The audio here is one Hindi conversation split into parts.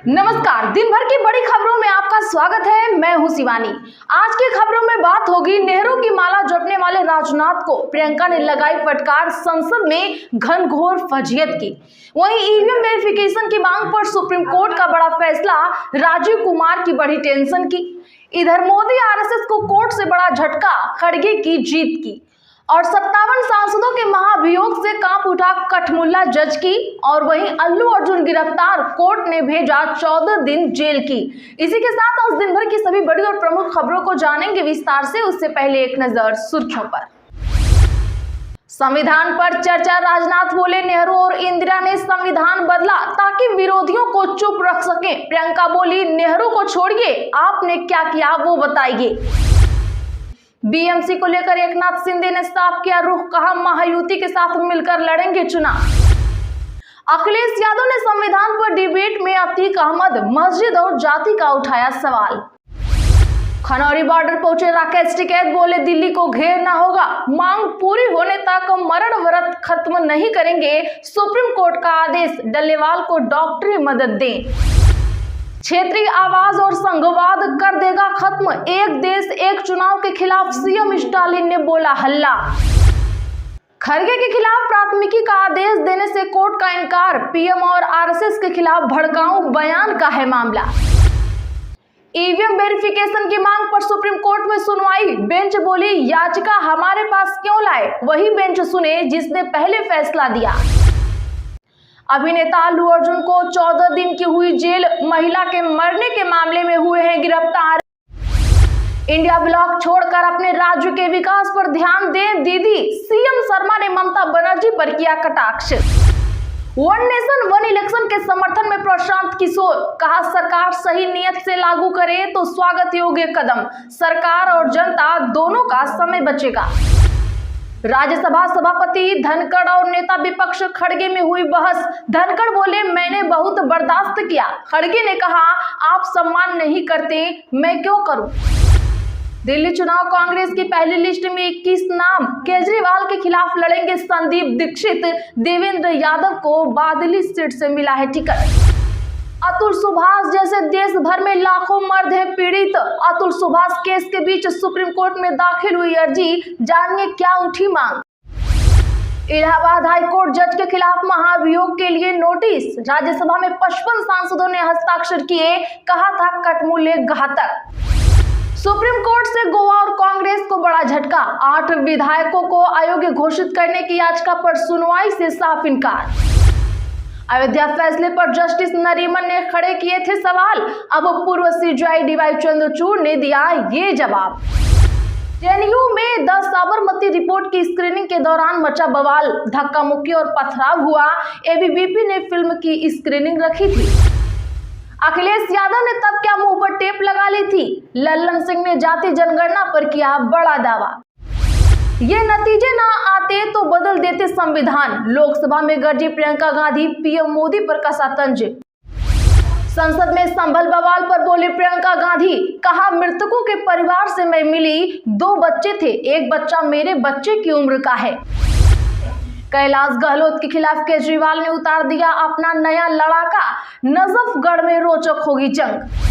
नमस्कार, दिन भर की बड़ी खबरों में आपका स्वागत है। मैं हूं शिवानी। आज की खबरों में बात होगी नेहरू की माला जपने वाले राजनाथ को प्रियंका ने लगाई फटकार, संसद में घनघोर फजीयत की। वहीं ईवीएम वेरिफिकेशन की मांग पर सुप्रीम कोर्ट का बड़ा फैसला, राजीव कुमार की बड़ी टेंशन की। इधर मोदी आरएसएस को कोर्ट से बड़ा झटका, खड़गे की जीत की। और 57 सांसदों के महाभियोग से कांप उठा कठमुल्ला जज की। और वहीं अल्लू अर्जुन गिरफ्तार, कोर्ट ने भेजा 14 दिन जेल की। इसी के साथ आज दिन भर की सभी बड़ी और प्रमुख खबरों को जानेंगे विस्तार से। उससे पहले एक नजर सुर्खियों पर। संविधान पर चर्चा, राजनाथ बोले नेहरू और इंदिरा ने संविधान बदला ताकि विरोधियों को चुप रख सके। प्रियंका बोली नेहरू को छोड़िए, आपने क्या किया वो बताइए। बीएमसी को लेकर एकनाथ शिंदे ने साफ किया रुख, कहा महायुति के साथ मिलकर लड़ेंगे चुनाव। अखिलेश यादव ने संविधान पर डिबेट में अतीक अहमद, मस्जिद और जाति का उठाया सवाल। खनौरी बॉर्डर पहुंचे राकेश टिकैत, बोले दिल्ली को घेरना होगा, मांग पूरी होने तक मरण व्रत खत्म नहीं करेंगे। सुप्रीम कोर्ट का आदेश, डल्लेवाल को डॉक्टरी मदद दें। क्षेत्रीय आवाज और संघवाद कर देगा खत्म, एक देश एक चुनाव के खिलाफ सीएम स्टालिन ने बोला हल्ला। खड़गे के खिलाफ प्राथमिकी का आदेश देने से कोर्ट का इनकार, पीएम और आरएसएस के खिलाफ भड़काऊ बयान का है मामला। ईवीएम वेरिफिकेशन की मांग पर सुप्रीम कोर्ट में सुनवाई, बेंच बोली याचिका हमारे पास क्यों लाए, वही बेंच सुने जिसने पहले फैसला दिया। अभिनेता अल्लू अर्जुन को 14 दिन की हुई जेल, महिला के मरने के मामले में हुए हैं गिरफ्तार। इंडिया ब्लॉक छोड़कर अपने राज्य के विकास पर ध्यान दें दीदी, सीएम शर्मा ने ममता बनर्जी पर किया कटाक्ष। वन नेशन वन इलेक्शन के समर्थन में प्रशांत किशोर, कहा सरकार सही नियत से लागू करे तो स्वागत योग्य कदम, सरकार और जनता दोनों का समय बचेगा। राज्यसभा सभापति धनखड़ और नेता विपक्ष खड़गे में हुई बहस, धनखड़ बोले मैंने बहुत बर्दाश्त किया, खड़गे ने कहा आप सम्मान नहीं करते, मैं क्यों करूं। दिल्ली चुनाव कांग्रेस की पहली लिस्ट में 21 नाम, केजरीवाल के खिलाफ लड़ेंगे संदीप दीक्षित, देवेंद्र यादव को बादली सीट से मिला है टिकट। अतुल सुभाष जैसे देश भर में लाखों मर्द हैं पीड़ित, अतुल सुभाष केस के बीच सुप्रीम कोर्ट में दाखिल हुई अर्जी, जानिए क्या उठी मांग। इलाहाबाद हाईकोर्ट जज के खिलाफ महाभियोग के लिए नोटिस, राज्यसभा में 55 सांसदों ने हस्ताक्षर किए, कहा था कठमुल्ले घातक। सुप्रीम कोर्ट से गोवा और कांग्रेस को बड़ा झटका, 8 विधायकों को अयोग्य घोषित करने की याचिका पर सुनवाई से साफ इनकार। अयोध्या फैसले पर जस्टिस नरीमन ने खड़े किए थे सवाल, अब पूर्व सीजेआई डीवाई चंद्रचूड़ ने दिया ये जवाब। जेएनयू में 10 साबरमती रिपोर्ट की स्क्रीनिंग के दौरान मचा बवाल, धक्का मुक्की और पथराव हुआ, एबीवीपी ने फिल्म की स्क्रीनिंग रखी थी। अखिलेश यादव ने तब क्या मुंह पर टेप लगा ली थी, लल्लन सिंह ने जाति जनगणना पर किया बड़ा दावा। ये नतीजे ना आते तो बदल देते संविधान, लोकसभा में गरजी प्रियंका गांधी, पीएम मोदी पर कसा तंज। संसद में संभल बवाल पर बोली प्रियंका गांधी, कहा मृतकों के परिवार से मैं मिली, 2 बच्चे थे, एक बच्चा मेरे बच्चे की उम्र का है। कैलाश गहलोत के खिलाफ केजरीवाल ने उतार दिया अपना नया लड़ाका, नजफगढ़ में रोचक होगी जंग।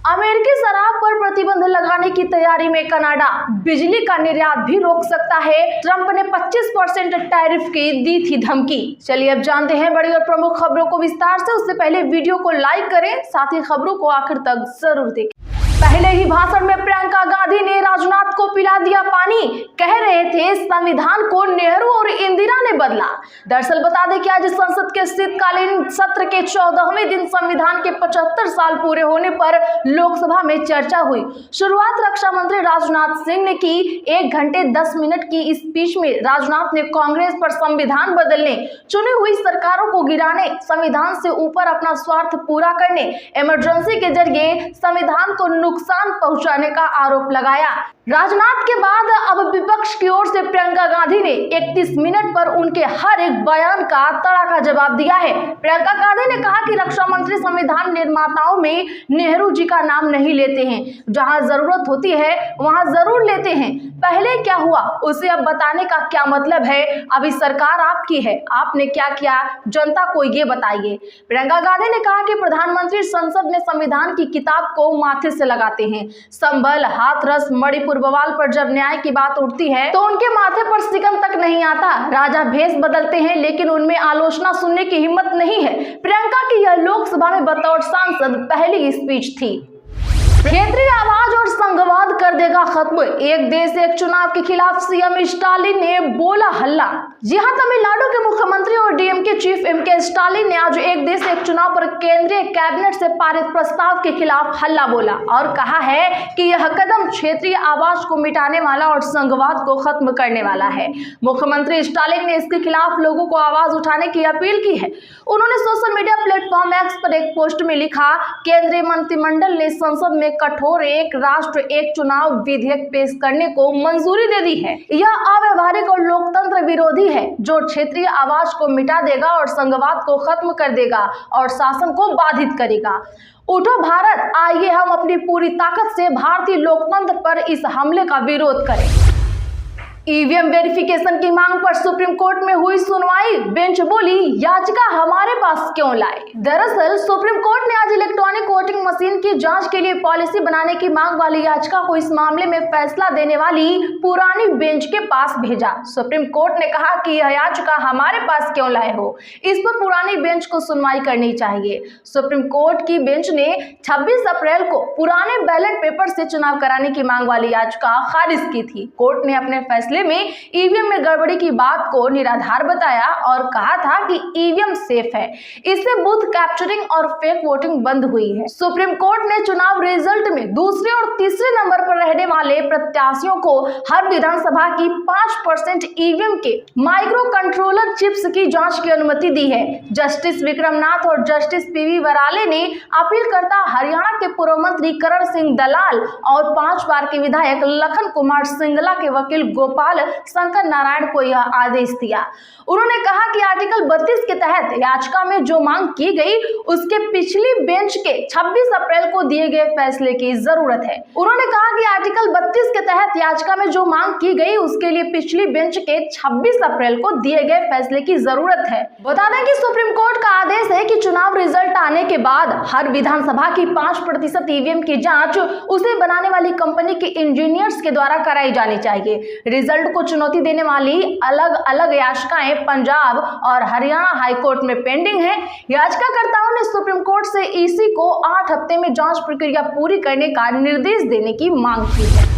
अमेरिकी शराब पर प्रतिबंध लगाने की तैयारी में कनाडा, बिजली का निर्यात भी रोक सकता है, ट्रंप ने 25% टैरिफ की दी थी धमकी। चलिए अब जानते हैं बड़ी और प्रमुख खबरों को विस्तार से। उससे पहले वीडियो को लाइक करें, साथ ही खबरों को आखिर तक जरूर देखें। पहले ही भाषण में प्रियंका गांधी ने राजनाथ को पिला दिया पानी, कह रहे थे संविधान को नेहरू और इंदिरा ने बदला। दरअसल बता दें कि आज संसद के शीतकालीन सत्र के 14वें दिन संविधान के 75 साल पूरे होने पर लोकसभा में चर्चा हुई। शुरुआत रक्षा मंत्री राजनाथ सिंह ने की। 1 घंटे 10 मिनट की स्पीच में राजनाथ ने कांग्रेस पर संविधान बदलने, चुनी हुई सरकारों को गिराने, संविधान से ऊपर अपना स्वार्थ पूरा करने, इमरजेंसी के जरिए संविधान को नुकसान पहुंचाने का आरोप लगाया। राजनाथ के बाद अब विपक्ष की ओर से प्रियंका गांधी ने 31 मिनट पर उनके हर एक बयान का तड़ाका जवाब दिया है। प्रियंका गांधी ने कहा कि रक्षा मंत्री संविधान निर्माताओं में नेहरू जी का नाम नहीं लेते हैं। जहां जरूरत होती है वहां जरूर लेते हैं। पहले क्या हुआ उसे अब बताने का क्या मतलब है? अभी सरकार आपकी है, आपने क्या किया जनता को ये बताइए। प्रियंका गांधी ने कहा कि प्रधानमंत्री संसद में संविधान की किताब को माथे से लगाते हैं। संभल, हाथरस, मणिपुर बवाल पर जब न्याय की बात उठती है तो उनके माथे पर सिकन तक नहीं आता। राजा भेष बदलते हैं लेकिन उनमें आलोचना सुनने की हिम्मत नहीं है। प्रियंका की यह लोकसभा में बतौर सांसद पहली स्पीच थी। क्षेत्रीय आवाज और संघवाद कर देगा खत्म, एक देश एक चुनाव के खिलाफ सीएम स्टालिन ने बोला हल्ला। जी हां, तमिलनाडु के मुख्यमंत्री और डीएमके चीफ एमके स्टालिन ने आज एक देश एक चुनाव पर केंद्रीय कैबिनेट से पारित प्रस्ताव के खिलाफ हल्ला बोला और कहा है कि यह कदम क्षेत्रीय आवाज को मिटाने वाला और संघवाद को खत्म करने वाला है। मुख्यमंत्री स्टालिन ने इसके खिलाफ लोगों को आवाज उठाने की अपील की है। उन्होंने सोशल मीडिया प्लेटफॉर्म एक्स पर एक पोस्ट में लिखा, केंद्रीय मंत्रिमंडल ने संसद में कठोर एक राष्ट्र एक चुनाव विधेयक पेश करने को मंजूरी दे दी है। यह अव्यवहारिक और लोकतंत्र विरोधी है जो क्षेत्रीय आवाज को मिटा देगा और संघवाद को खत्म कर देगा और शासन को बाधित करेगा। उठो भारत, आइए हम अपनी पूरी ताकत से भारतीय लोकतंत्र पर इस हमले का विरोध करें। ईवीएम वेरिफिकेशन की मांग पर सुप्रीम कोर्ट में हुई सुनवाई। बेंच बोली, याचिका हमारे पास क्यों लाए? दरअसल सुप्रीम कोर्ट ने आज इलेक्ट्रॉनिक वोटिंग मशीन की जांच के लिए पॉलिसी बनाने की मांग वाली याचिका को इस मामले में फैसला देने वाली पुरानी बेंच के पास भेजा। सुप्रीम कोर्ट ने कहा कि यह याचिका हमारे पास क्यों लाए हो, इस पर पुरानी बेंच को सुनवाई करनी चाहिए। सुप्रीम कोर्ट की बेंच ने 26 अप्रैल को पुराने बैलेट पेपर से चुनाव कराने की मांग वाली याचिका खारिज की थी। कोर्ट ने अपने फैसले में ईवीएम में गड़बड़ी की बात को निराधार बताया और कहा था कि ईवीएम सेफ है, इससे बूथ कैप्चरिंग और फेक वोटिंग बंद हुई है। सुप्रीम कोर्ट ने चुनाव रिजल्ट में दूसरे और तीसरे नंबर पर रहने वाले प्रत्याशियों को हर विधानसभा की 5% ईवीएम के माइक्रो कंट्रोलर चिप्स की जांच की अनुमति दी है। जस्टिस विक्रमनाथ और जस्टिस पीवी वराले ने अपीलकर्ता हरियाणा के पूर्व मंत्री करण सिंह दलाल और 5 बार के विधायक लखन कुमार सिंगला के वकील गोपाल शंकर नारायण को यह आदेश दिया। उन्होंने कहा कि आर्टिकल 32 के तहत याचिका में जो मांग की गई उसके पिछली बेंच के 26 अप्रैल को दिए गए फैसले की जरूरत है। उन्होंने कहा कि आर्टिकल 32 के तहत याचिका में जो मांग की गई उसके लिए पिछली बेंच के 26 अप्रैल को दिए गए फैसले की जरूरत है। बता दें कि सुप्रीम कोर्ट का आदेश है कि चुनाव रिजल्ट आने के बाद हर विधानसभा की 5% ईवीएम की जांच उसे बनाने वाली कंपनी के इंजीनियर्स के द्वारा कराई जानी चाहिए। रिजल्ट को चुनौती देने वाली अलग अलग याचिकाएं पंजाब और हरियाणा हाईकोर्ट में पेंडिंग है। याचिकाकर्ताओं ने सुप्रीम कोर्ट से ईसी को 8 हफ्ते में जांच प्रक्रिया पूरी करने का निर्देश देने की मांग की है।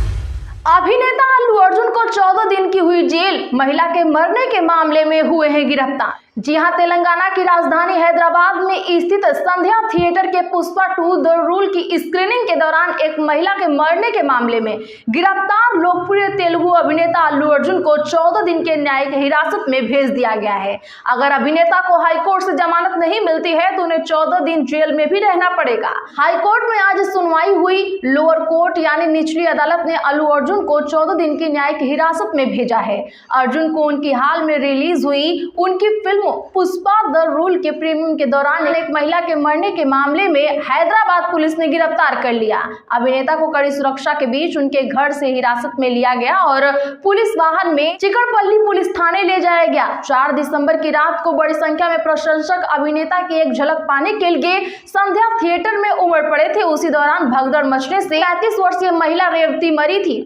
अभिनेता अल्लू अर्जुन को 14 दिन की हुई जेल, महिला के मरने के मामले में हुए हैं गिरफ्तार। जी हां, तेलंगाना की राजधानी हैदराबाद में स्थित संध्या थिएटर के पुष्पा 2 द रूल की स्क्रीनिंग के दौरान एक महिला के मरने के मामले में गिरफ्तार लोकप्रिय तेलुगु अभिनेता अल्लू अर्जुन को 14 दिन के न्यायिक हिरासत में भेज दिया गया है। अगर अभिनेता को हाईकोर्ट से जमानत नहीं मिलती है तो उन्हें 14 दिन जेल में भी रहना पड़ेगा। हाईकोर्ट में आज सुनवाई हुई। लोअर कोर्ट यानी निचली अदालत ने अल्लू अर्जुन को 14 दिन की न्यायिक हिरासत में भेजा है। अर्जुन को उनकी हाल में रिलीज हुई उनकी फिल्म पुष्पा द रूल के प्रीमियम के दौरान एक महिला के मरने के मामले में हैदराबाद पुलिस ने गिरफ्तार कर लिया। अभिनेता को कड़ी सुरक्षा के बीच उनके घर से हिरासत में लिया गया और पुलिस वाहन में चिकड़पल्ली पुलिस थाने ले जाया गया। 4 दिसंबर की रात को बड़ी संख्या में प्रशंसक अभिनेता की एक झलक पाने के लिए संध्या थिएटर में उमड़ पड़े थे। उसी दौरान भगदड़ मचने से 35 वर्षीय महिला रेवती मरी थी।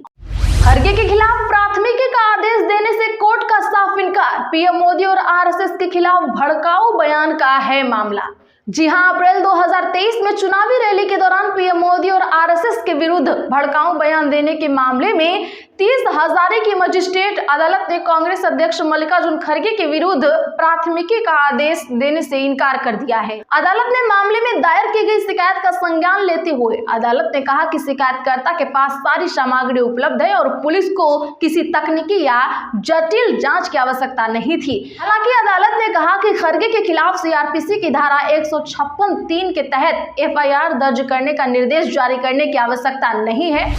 खड़गे के खिलाफ प्राथमिकी का आदेश देने से कोर्ट का साफ इनकार। पीएम मोदी और आरएसएस के खिलाफ भड़काऊ बयान का है मामला। जी हां, अप्रैल 2023 में चुनावी रैली के दौरान पीएम मोदी और आरएसएस के विरुद्ध भड़काऊ बयान देने के मामले में 30 हजारे की मजिस्ट्रेट अदालत ने कांग्रेस अध्यक्ष मल्लिकार्जुन खड़गे के विरुद्ध प्राथमिकी का आदेश देने से इनकार कर दिया है। अदालत ने मामले में दायर की गई शिकायत का संज्ञान लेते हुए अदालत ने कहा कि शिकायतकर्ता के पास सारी सामग्री उपलब्ध है और पुलिस को किसी तकनीकी या जटिल जांच की आवश्यकता नहीं थी। हालांकि अदालत ने कहा कि खड़गे के खिलाफ सीआरपीसी की धारा 156(3) के तहत एफआईआर दर्ज करने का निर्देश जारी करने की आवश्यकता नहीं है।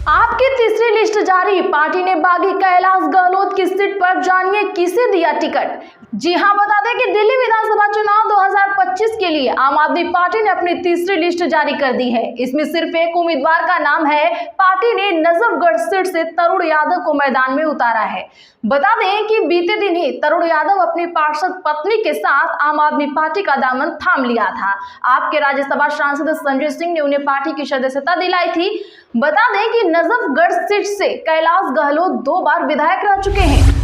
आपकी तीसरी लिस्ट जारी, पार्टी ने बागी कैलाश गहलोत की सीट पर, जानिए किसे दिया टिकट। जी हां, बता दें कि दिल्ली विधानसभा चुनाव 2025 के लिए आम आदमी पार्टी ने अपनी तीसरी लिस्ट जारी कर दी है। इसमें सिर्फ एक उम्मीदवार का नाम है। पार्टी ने नजफगढ़ सीट से तरुण यादव को मैदान में उतारा है। बता दें कि बीते दिन ही तरुण यादव अपनी पार्षद पत्नी के साथ आम आदमी पार्टी का दामन थाम लिया था। आपके राज्यसभा सांसद संजय सिंह ने उन्हें पार्टी की सदस्यता दिलाई थी। बता दें कि नजफगढ़ सीट से कैलाश गहलोत 2 बार विधायक रह चुके हैं।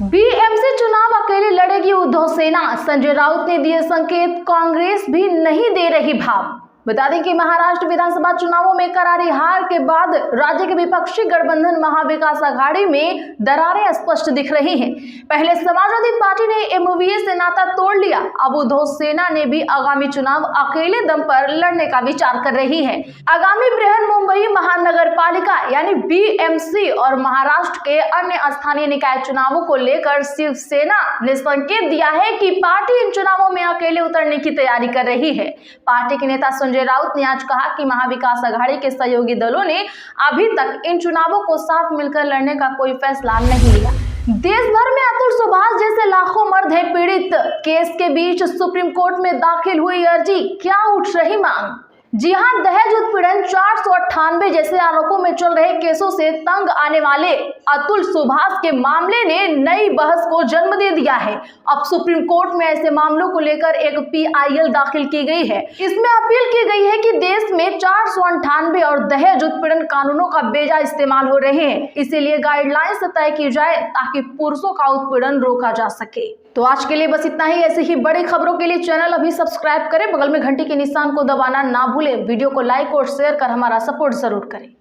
बीएमसी चुनाव अकेले लड़ेगी उद्धव सेना, संजय राउत ने दिए संकेत, कांग्रेस भी नहीं दे रही भाव। बता दें कि महाराष्ट्र विधानसभा चुनावों में करारी हार के बाद राज्य के विपक्षी गठबंधन महाविकास आघाड़ी में दरारें स्पष्ट दिख रही हैं। पहले समाजवादी पार्टी ने एमवीए से नाता तोड़ लिया, अब उद्धव सेना ने भी आगामी चुनाव अकेले दम पर लड़ने का विचार कर रही है। आगामी बृहन मुंबई महानगर पालिका यानी बीएमसी और महाराष्ट्र के अन्य स्थानीय निकाय चुनावों को लेकर शिवसेना ने संकेत दिया है कि पार्टी इन चुनावों में अकेले उतरने की तैयारी कर रही है। पार्टी के नेता संजय राउत ने आज कहा कि महाविकास आघाड़ी के सहयोगी दलों ने अभी तक इन चुनावों को साथ मिलकर लड़ने का कोई फैसला नहीं लिया। देश भर में अतुल सुभाष जैसे लाखों मर्द हैं पीड़ित, केस के बीच सुप्रीम कोर्ट में दाखिल हुई अर्जी, क्या उठ रही मांग। जी हां, दहेज उत्पीड़न 498 जैसे आरोपों में चल रहे केसों से तंग आने वाले अतुल सुभाष के मामले ने नई बहस को जन्म दे दिया है। अब सुप्रीम कोर्ट में ऐसे मामलों को लेकर एक पीआईएल दाखिल की गई है। इसमें अपील की गई है कि देश में 498 और दहेज उत्पीड़न कानूनों का बेजा इस्तेमाल हो रहे हैं, इसीलिए गाइडलाइंस तय की जाए ताकि पुरुषों का उत्पीड़न रोका जा सके। तो आज के लिए बस इतना ही। ऐसी ही बड़ी खबरों के लिए चैनल अभी सब्सक्राइब करें, बगल में घंटी के निशान को दबाना ना भूलें। वीडियो को लाइक और शेयर कर हमारा सपोर्ट जरूर करें।